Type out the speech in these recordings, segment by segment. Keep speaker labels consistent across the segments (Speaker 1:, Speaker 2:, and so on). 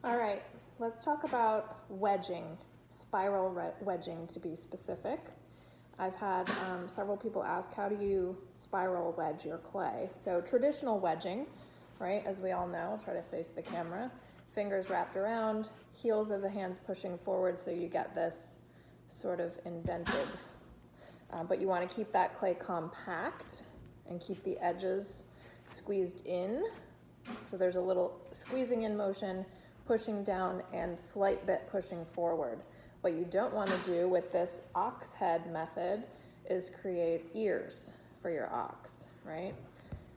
Speaker 1: All right, let's talk about wedging, spiral wedging to be specific. I've had several people ask, how do you spiral wedge your clay? So traditional wedging, right, as we all know, I'll try to face the camera, fingers wrapped around, heels of the hands pushing forward so you get this sort of indented. But you want to keep that clay compact and keep the edges squeezed in. So there's a little squeezing in motion, pushing down, and slight bit pushing forward. What you don't want to do with this ox head method is create ears for your ox, right?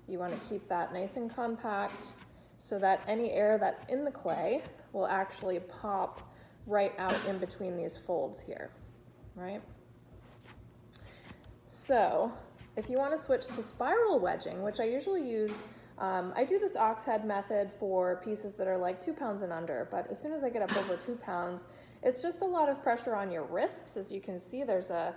Speaker 1: You want to keep that nice and compact so that any air that's in the clay will actually pop right out in between these folds here, right? So if you want to switch to spiral wedging, which I usually use, I do this ox head method for pieces that are like 2 pounds and under, but as soon as I get up over 2 pounds, it's just a lot of pressure on your wrists. As you can see, there's a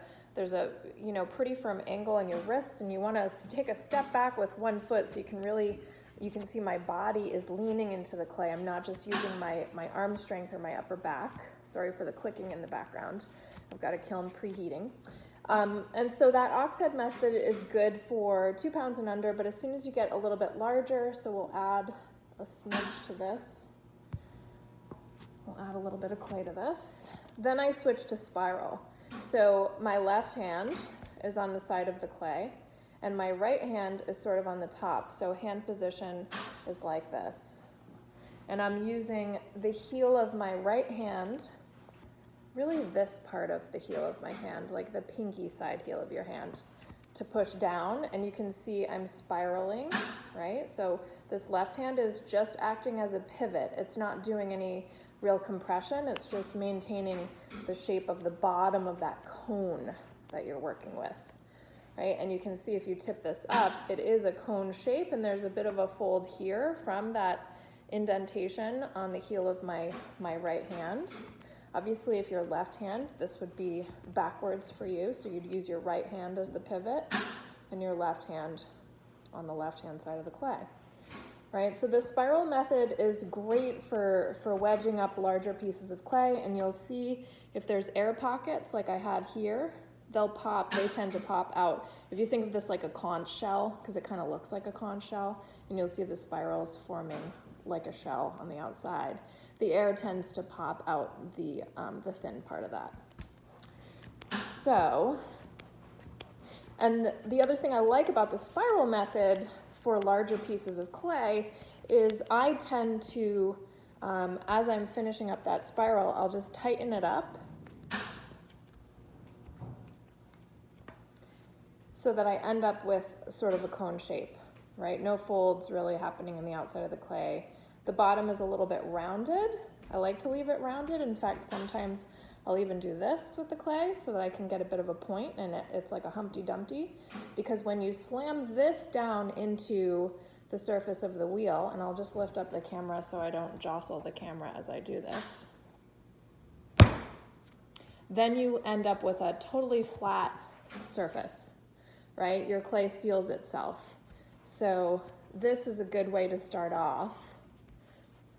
Speaker 1: pretty firm angle on your wrist, and you want to take a step back with one foot so you can see my body is leaning into the clay. I'm not just using my arm strength or my upper back. Sorry for the clicking in the background. I've got a kiln preheating. And so that ox head method is good for 2 pounds and under, but as soon as you get a little bit larger, so we'll add a smidge to this. We'll add a little bit of clay to this. Then I switch to spiral. So my left hand is on the side of the clay, and my right hand is sort of on the top. So hand position is like this. And I'm using the heel of my right hand, really this part of the heel of my hand, like the pinky side heel of your hand, to push down. And you can see I'm spiraling, right? So this left hand is just acting as a pivot. It's not doing any real compression. It's just maintaining the shape of the bottom of that cone that you're working with, right? And you can see if you tip this up, it is a cone shape, and there's a bit of a fold here from that indentation on the heel of my right hand. Obviously, if you're left hand, this would be backwards for you. So you'd use your right hand as the pivot and your left hand on the left-hand side of the clay, right? So the spiral method is great for wedging up larger pieces of clay, and you'll see if there's air pockets like I had here, they tend to pop out. If you think of this like a conch shell, because it kind of looks like a conch shell, and you'll see the spirals forming like a shell on the outside. The air tends to pop out the thin part of that. So, and the other thing I like about the spiral method for larger pieces of clay is I tend to, as I'm finishing up that spiral, I'll just tighten it up so that I end up with sort of a cone shape, right? No folds really happening on the outside of the clay. The bottom is a little bit rounded. I like to leave it rounded. In fact, sometimes I'll even do this with the clay so that I can get a bit of a point, and it's like a Humpty Dumpty. Because when you slam this down into the surface of the wheel, and I'll just lift up the camera so I don't jostle the camera as I do this, then you end up with a totally flat surface, right? Your clay seals itself. So this is a good way to start off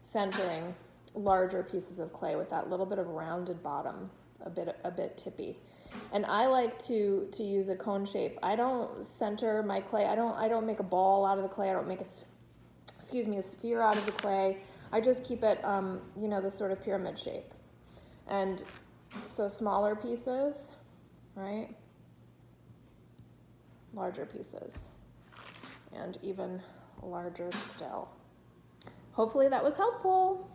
Speaker 1: centering larger pieces of clay with that little bit of rounded bottom, a bit tippy. And I like to use a cone shape. I don't center my clay. I don't make a ball out of the clay. I don't make a sphere out of the clay. I just keep it the sort of pyramid shape. And so smaller pieces, right? Larger pieces, and even larger still. Hopefully that was helpful.